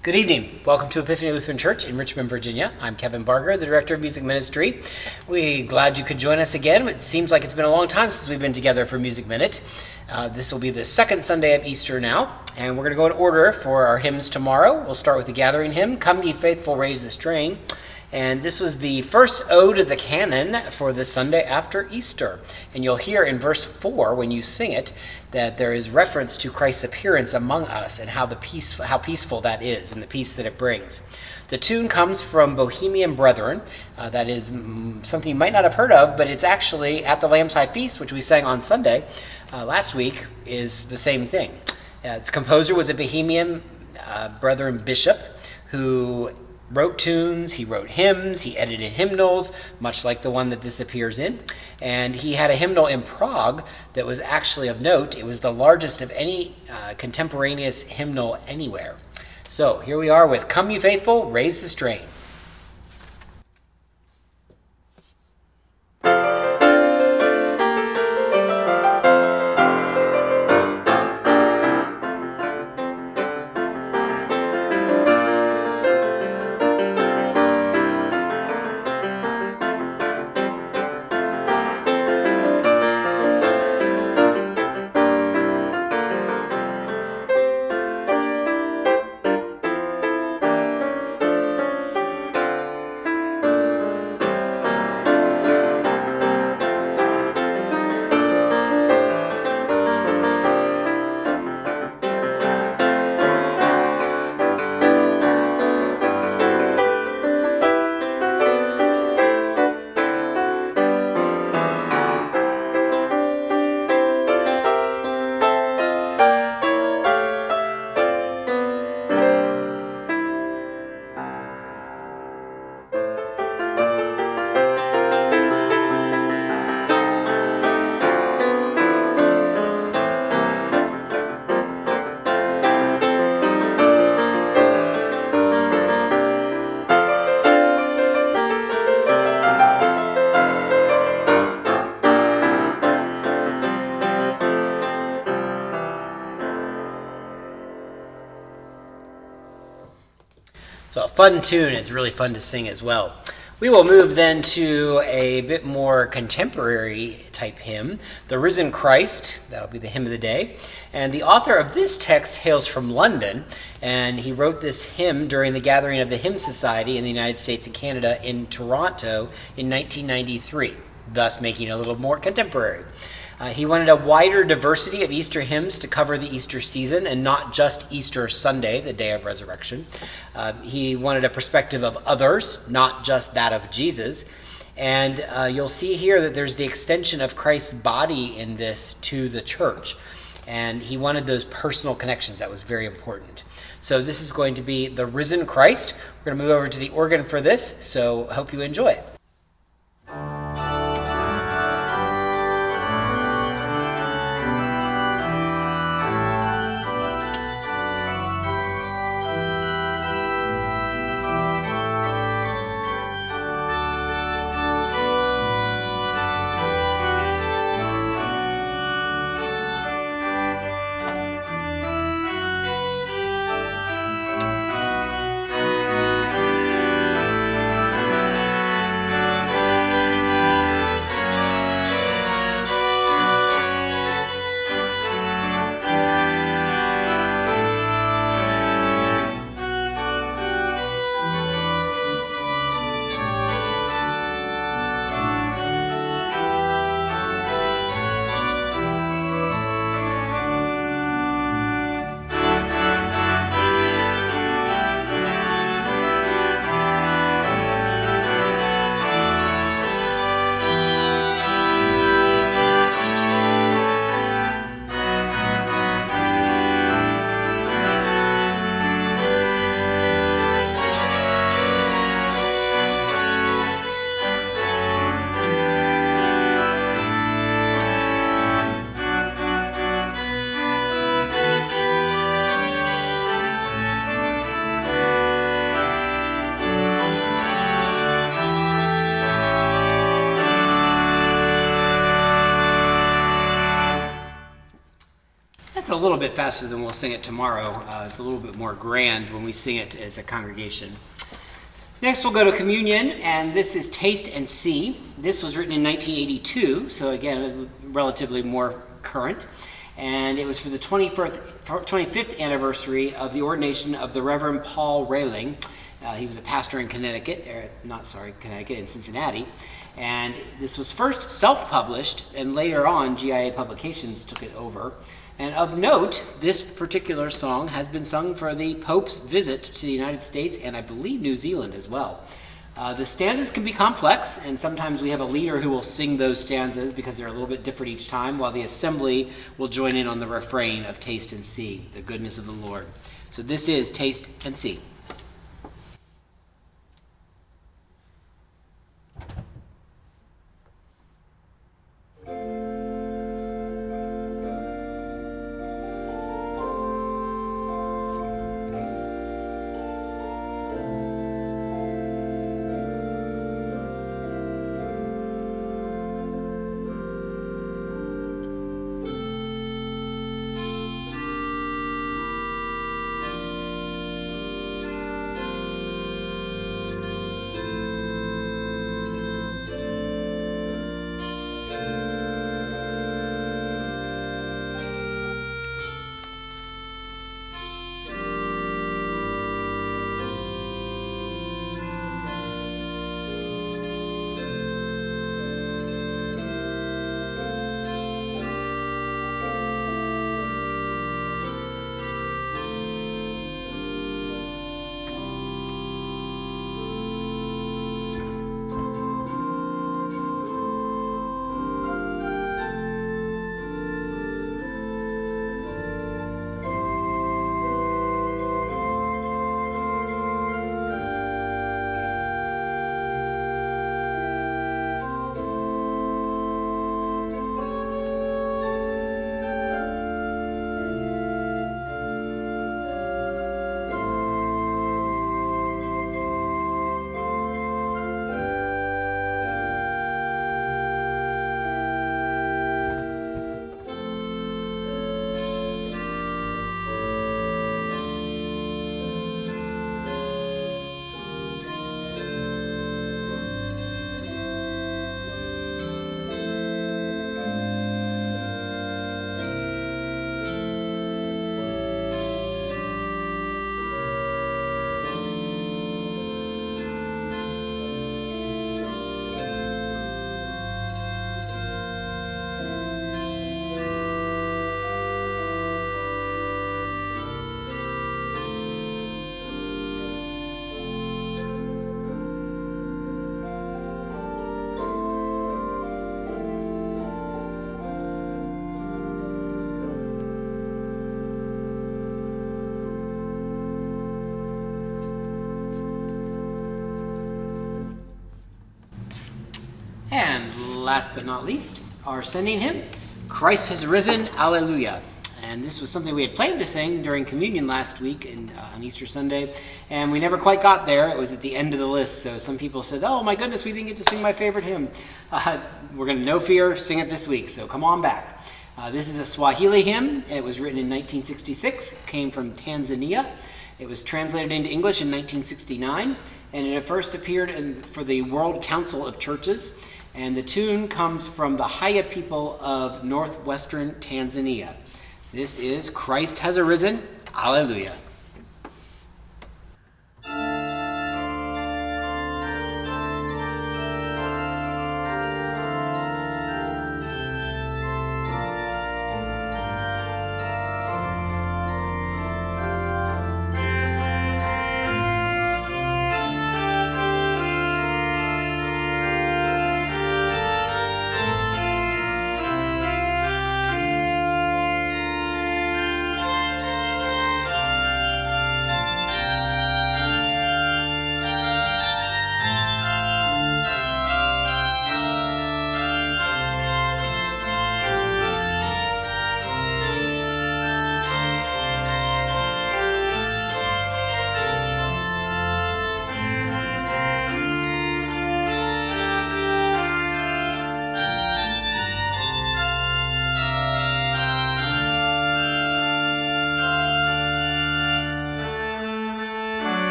Good evening. Welcome to Epiphany Lutheran Church in Richmond, Virginia. I'm Kevin Barger, the Director of Music Ministry. We're glad you could join us again. It seems like it's been a long time since we've been together for Music Minute. This will be the second Sunday of Easter now, and we're going to go in order for our hymns tomorrow. We'll start with the gathering hymn, Come Ye Faithful, Raise the Strain. And this was the first ode of the canon for the Sunday after Easter. And you'll hear in verse 4, when you sing it, that there is reference to Christ's appearance among us and how peaceful that is and the peace that it brings. The tune comes from Bohemian Brethren. That is something you might not have heard of, but it's actually at the Lamb's High Feast, which we sang on Sunday last week, is the same thing. Its composer was a Bohemian Brethren bishop who wrote tunes, he wrote hymns, he edited hymnals, much like the one that this appears in. And he had a hymnal in Prague that was actually of note. It was the largest of any contemporaneous hymnal anywhere. So here we are with Come Ye Faithful, Raise the Strain. So a fun tune, it's really fun to sing as well. We will move then to a bit more contemporary type hymn, The Risen Christ. That'll be the hymn of the day. And the author of this text hails from London, and he wrote this hymn during the gathering of the Hymn Society in the United States and Canada in Toronto in 1993, thus making it a little more contemporary. He wanted a wider diversity of Easter hymns to cover the Easter season and not just Easter Sunday, the day of resurrection. He wanted a perspective of others, not just that of Jesus. And you'll see here that there's the extension of Christ's body in this to the church. And he wanted those personal connections. That was very important. So this is going to be The Risen Christ. We're going to move over to the organ for this, so hope you enjoy it. little bit faster than we'll sing it tomorrow. It's a little bit more grand when we sing it as a congregation. Next, we'll go to communion, and this is Taste and See. This was written in 1982, so again, relatively more current. And it was for the 25th anniversary of the ordination of the Reverend Paul Railing. He was a pastor in Connecticut, in Cincinnati. And this was first self-published, and later on, GIA Publications took it over. And of note, this particular song has been sung for the Pope's visit to the United States and I believe New Zealand as well. The stanzas can be complex, and sometimes we have a leader who will sing those stanzas because they're a little bit different each time, while the assembly will join in on the refrain of Taste and See, the goodness of the Lord. So this is Taste and See. And last but not least, our sending hymn, Christ has risen, Alleluia. And this was something we had planned to sing during communion last week on Easter Sunday, and we never quite got there. It was at the end of the list, so some people said, oh my goodness, we didn't get to sing my favorite hymn. We're going to, no fear, sing it this week, so come on back. This is a Swahili hymn. It was written in 1966, it came from Tanzania. It was translated into English in 1969, and it first appeared for the World Council of Churches, and the tune comes from the Haya people of northwestern Tanzania. This is Christ has arisen, Alleluia.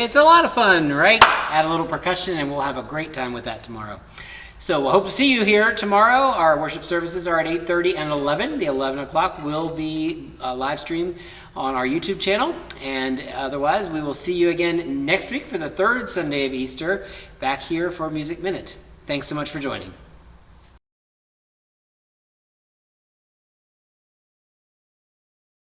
It's a lot of fun, right? Add a little percussion and we'll have a great time with that tomorrow. So we'll hope to see you here tomorrow. Our worship services are at 8:30 and 11. The 11 o'clock will be live stream on our YouTube channel. And otherwise, we will see you again next week for the third Sunday of Easter back here for Music Minute. Thanks so much for joining.